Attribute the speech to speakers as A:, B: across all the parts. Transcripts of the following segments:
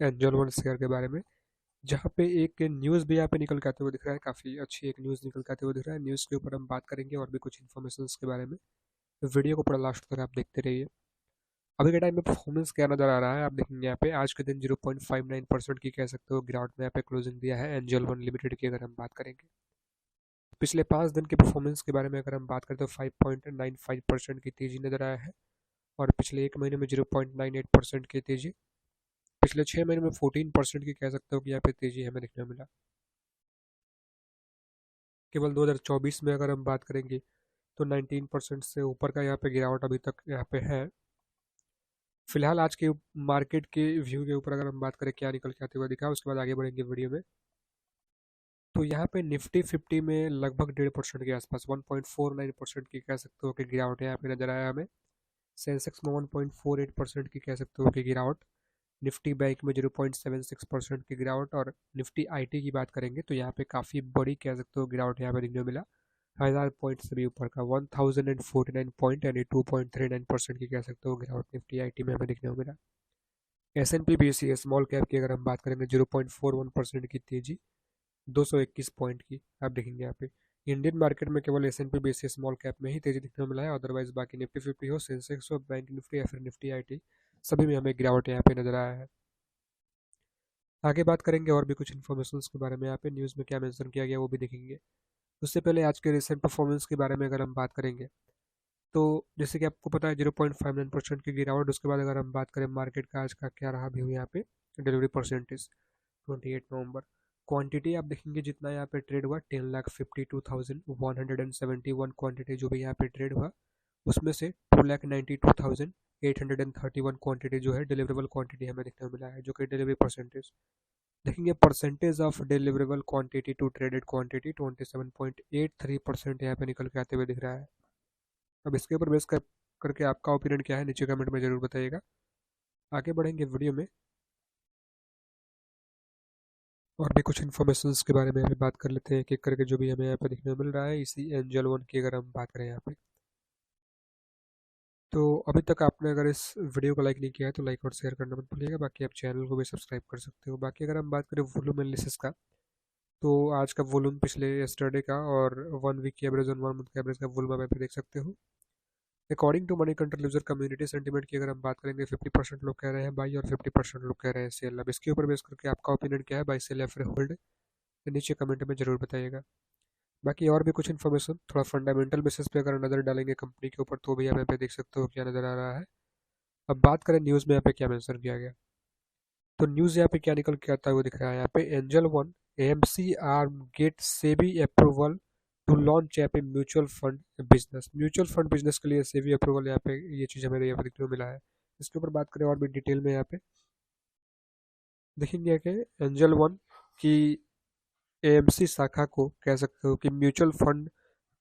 A: Angel one share के बारे में, जहाँ पे एक न्यूज़ भी यहाँ पे निकल के आते हुए दिख रहा है। काफ़ी अच्छी एक न्यूज़ निकल के आते हुए दिख रहा है। न्यूज़ के ऊपर हम बात करेंगे और भी कुछ इन्फॉर्मेशन के बारे में। तो वीडियो को पूरा लास्ट तक आप देखते रहिए। अभी के टाइम में परफॉर्मेंस क्या नज़र आ रहा है आप देखेंगे यहाँ पे, आज के दिन 0.59% की कह सकते हो गिरावट में यहाँ पे क्लोजिंग दिया है एंजल वन लिमिटेड की। अगर हम बात करेंगे पिछले 5 दिन के परफॉर्मेंस के बारे में अगर हम बात करें तो 5.95% की तेजी नजर आया है। और पिछले एक महीने में 0.98% की तेजी, पिछले 6 महीने में 14% की कह सकते हो कि यहाँ पे तेजी हमें देखने को मिला। केवल 2024 में अगर हम बात करेंगे तो 19% से ऊपर का यहाँ पे गिरावट अभी तक यहाँ पे है। फिलहाल आज के मार्केट के व्यू के ऊपर अगर हम बात करें क्या निकल के आते हुए दिखा, उसके बाद आगे बढ़ेंगे वीडियो में। तो यहाँ पे निफ्टी 50 में लगभग 1.5% के आसपास 1.49% की कह सकते हो कि गिरावट यहाँ पे नजर आया हमें। सेंसेक्स में 1.48% की कह सकते हो कि गिरावट, निफ्टी बैंक में 0.76% की गिरावट, और निफ्टी आईटी की बात करेंगे तो यहाँ पे काफ़ी बड़ी कह सकते हो गिरावट यहाँ पे देखने को मिला। 1000 पॉइंट से भी ऊपर का 1049 पॉइंट यानी 2.39% की कह सकते हो गिरावट निफ्टी आईटी में हमें देखने को मिला। S N P B C small cap की अगर हम बात करेंगे 0.41% की तेजी, 221 पॉइंट की आप देखेंगे यहाँ पे। इंडियन मार्केट में केवल S N P B C small cap में ही तेजी दिखने को मिला है, अदरवाइज बाकी निफ्टी 50 हो, सेंसेक्स हो, बैंक निफ्टी या फिर निफ्टी आईटी, सभी में हमें गिरावट यहाँ पे नजर आया है। आगे बात करेंगे और भी कुछ इन्फॉर्मेशन के बारे में, यहाँ पे न्यूज़ में क्या मेंशन किया गया वो भी देखेंगे। उससे पहले आज के रिसेंट परफॉर्मेंस के बारे में अगर हम बात करेंगे तो जैसे कि आपको पता है 0.59% की गिरावट, उसके बाद अगर हम बात करें मार्केट का आज का क्या रहा व्यू यहाँ पे, डिलीवरी परसेंटेज 28 नवंबर, क्वांटिटी आप देखेंगे जितना यहाँ पे ट्रेड हुआ 10,52,171 क्वांटिटी जो भी यहाँ पे ट्रेड हुआ, उसमें से 2,92,831 क्वांटिटी जो है डिलीवरेबल क्वांटिटी हमें देखने को मिला है, जो कि डिलीवरी परसेंटेज देखेंगे percentage of deliverable quantity to traded quantity 27.83% यहाँ पे निकल के आते हुए दिख रहा है। अब इसके ऊपर बेस करके आपका ओपिनियन क्या है नीचे कमेंट में जरूर बताइएगा। आगे बढ़ेंगे वीडियो में और भी कुछ इन्फॉर्मेशन के बारे में हमें बात कर लेते हैं, एक एक करके जो भी हमें यहाँ पे देखने को मिल रहा है इसी एंजल वन की अगर हम बात करें यहाँ पे। तो अभी तक आपने अगर इस वीडियो को लाइक नहीं किया है तो लाइक और शेयर करना मत भूलिएगा, बाकी आप चैनल को भी सब्सक्राइब कर सकते हो। बाकी अगर हम बात करें वॉल्यूम एनालिसिस का, तो आज का वॉल्यूम पिछले यस्टरडे का और 1 वीक की एवरेज और 1 मंथ का एवरेज का वॉल्यूम आप यहाँ पे देख सकते हो। According to money control user community sentiment की अगर हम बात करेंगे 50% लोग कह रहे हैं बाई और 50% लोग कह रहे हैं सेल। अब इसके ऊपर बेस करके आपका ओपिनियन क्या है, बाई सेल या फिर होल्ड, नीचे कमेंट में जरूर बताइएगा। बाकी और भी कुछ इन्फॉर्मेशन थोड़ा फंडामेंटल बेसिस पे अगर नज़र डालेंगे कंपनी के ऊपर तो भी आप यहाँ पे देख सकते हो क्या नज़र आ रहा है। अब बात करें न्यूज़ में यहाँ पे क्या मेंशन किया गया, तो न्यूज़ यहाँ पे क्या निकल के आता हुआ दिख रहा है यहाँ पे, Angel One AMC are get SEBI approval to launch यहाँ पे mutual fund business. Mutual fund business के लिए सेबी अप्रूवल यहाँ पे, ये चीज़ हमें यहाँ पे देखने को मिला है। इसके ऊपर बात करें और भी डिटेल में यहाँ पे देखेंगे कि एंजल वन की एएमसी शाखा को कह सकते हो कि म्यूचुअल फंड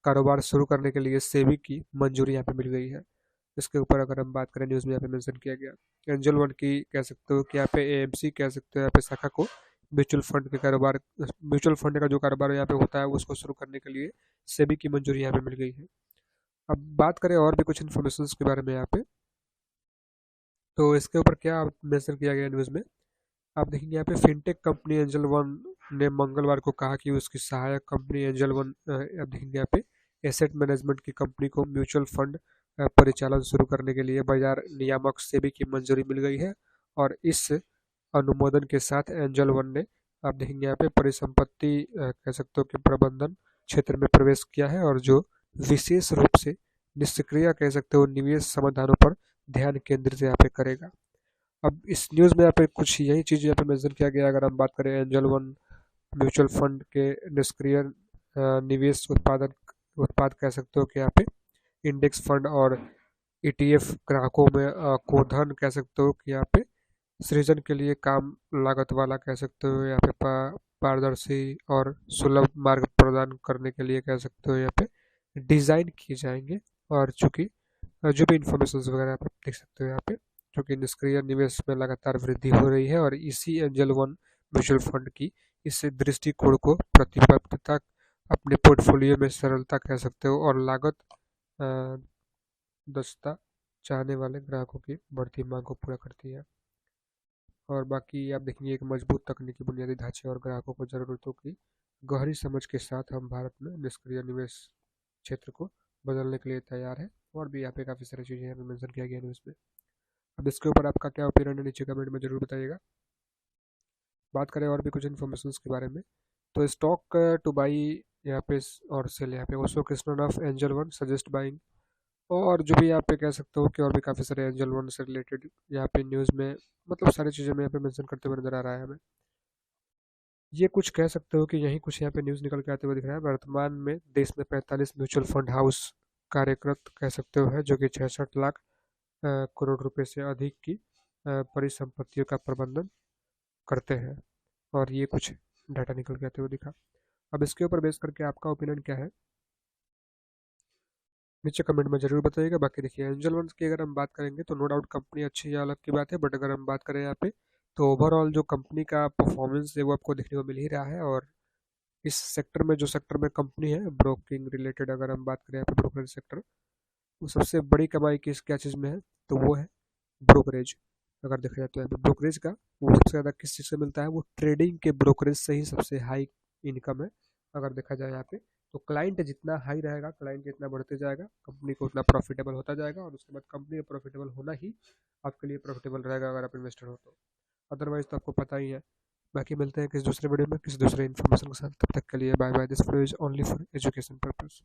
A: कारोबार शुरू करने के लिए सेबी की मंजूरी यहाँ पे मिल गई है। इसके ऊपर अगर हम बात करें न्यूज़ में यहाँ पे मेंशन किया गया, एंजल वन की कह सकते हो कि यहाँ पे एएमसी कह सकते हो यहाँ पे शाखा को म्यूचुअल फंड के कारोबार, म्यूचुअल फंड का जो कारोबार यहाँ पे होता है उसको शुरू करने के लिए सेबी की मंजूरी यहाँ पे मिल गई है। अब बात करें और भी कुछ इन्फॉर्मेशन के बारे में यहाँ पे, तो इसके ऊपर क्या मेंशन किया गया न्यूज़ में, आप देखेंगे यहाँ पे फिनटेक कंपनी एंजल वन ने मंगलवार को कहा कि उसकी सहायक कंपनी एंजल वन, आप देखेंगे यहाँ पे एसेट मैनेजमेंट की कंपनी को म्यूचुअल फंड परिचालन शुरू करने के लिए बाजार नियामक सेबी की मंजूरी मिल गई है। और इस अनुमोदन के साथ एंजल वन ने, आप देखेंगे यहाँ पे परिसंपत्ति कह सकते हो कि प्रबंधन क्षेत्र में प्रवेश किया है, और जो विशेष रूप से निष्क्रिय कह सकते हो निवेश समाधानों पर ध्यान केंद्रित यहाँ पे करेगा। अब इस न्यूज़ में यहाँ पे कुछ यही चीज़ यहाँ पे मेंशन किया गया। अगर हम बात करें एंजल वन म्यूचुअल फंड के निष्क्रिय निवेश उत्पाद कह सकते हो कि यहाँ पे इंडेक्स फंड और ईटीएफ ग्राहकों में को धन कह सकते हो कि यहाँ पे सृजन के लिए काम लागत वाला कह सकते हो यहाँ पे पारदर्शी और सुलभ मार्ग प्रदान करने के लिए कह सकते हो यहाँ पे डिज़ाइन किए जाएंगे। और चूंकि जो भी इंफॉर्मेशन वगैरह आप देख सकते हो यहाँ पे, क्योंकि निष्क्रिय निवेश में लगातार वृद्धि हो रही है और इसी एंजल वन म्यूचुअल फंड की इस दृष्टिकोण को प्रतिबद्धता अपने पोर्टफोलियो में सरलता कह सकते हो और लागत अ, दक्षता चाहने वाले ग्राहकों की बढ़ती मांग को पूरा करती है। और बाकी आप देखेंगे एक मजबूत तकनीकी बुनियादी ढांचे और ग्राहकों को ज़रूरतों की गहरी समझ के साथ हम भारत में निष्क्रिय निवेश क्षेत्र को बदलने के लिए तैयार है। और भी यहाँ पे काफ़ी सारी चीज़ें यहाँ पे मेंशन किया गया न्यूज़ में। अब इसके ऊपर आपका क्या ओपिनियन है नीचे कमेंट में ज़रूर बताइएगा। बात करें और भी कुछ इन्फॉर्मेशन के बारे में, तो स्टॉक टू बाई यहाँ पे और सेल यहाँ पे Osho Krishnan of angel one suggest buying, और जो भी यहाँ पे कह सकते हो कि और भी काफ़ी सारे एंजल वन से रिलेटेड यहाँ पे न्यूज़ में मतलब सारी चीज़ें में यहाँ पे मेंशन करते हुए नजर आ रहा है हमें। ये कुछ कह सकते हो कि यही कुछ यहाँ पे न्यूज़ निकल के आते हुए दिख रहा है। वर्तमान में देश में 45 म्यूचुअल फंड हाउस कार्यरत कह सकते हो है, जो कि 66 लाख करोड़ रुपए से अधिक की परिसंपत्तियों का प्रबंधन करते हैं। और ये कुछ डाटा निकल के आते हुए दिखा। अब इसके ऊपर बेस करके आपका ओपिनियन क्या है नीचे कमेंट में जरूर बताइएगा। बाकी देखिए एंजल वंस की अगर हम बात करेंगे तो नो डाउट कंपनी अच्छी है, अलग की बात है, बट अगर हम बात करें यहाँ पे तो ओवरऑल जो कंपनी का परफॉर्मेंस है वो आपको देखने को मिल ही रहा है। और इस सेक्टर में जो सेक्टर में कंपनी है ब्रोकिंग रिलेटेड, अगर हम बात करें यहाँ पे ब्रोकरेज सेक्टर, तो सबसे बड़ी कमाई किस क्या चीज़ में है, तो वो है ब्रोकरेज। अगर देखा जाए तो यहाँ पे ब्रोकरेज का वो सबसे ज़्यादा किस चीज़ से मिलता है, वो ट्रेडिंग के ब्रोकरेज से ही सबसे हाई इनकम है। अगर देखा जाए यहाँ पे तो क्लाइंट जितना हाई रहेगा, क्लाइंट जितना बढ़ते जाएगा, कंपनी को उतना प्रॉफिटेबल होता जाएगा, और उसके बाद कंपनी का प्रॉफिटेबल होना ही आपके लिए प्रॉफिटेबल रहेगा अगर आप इन्वेस्टर हो तो। अदरवाइज तो आपको पता ही है। बाकी मिलते हैं किसी दूसरे वीडियो में किसी दूसरे इन्फॉर्मेशन के साथ, तब तक के लिए bye bye. This video is only for education purpose.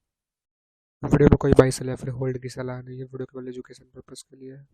A: Video में कोई बाई सलाह या फिर होल्ड की सलाह नहीं है, वीडियो केवल एजुकेशन पर्पस के लिए है।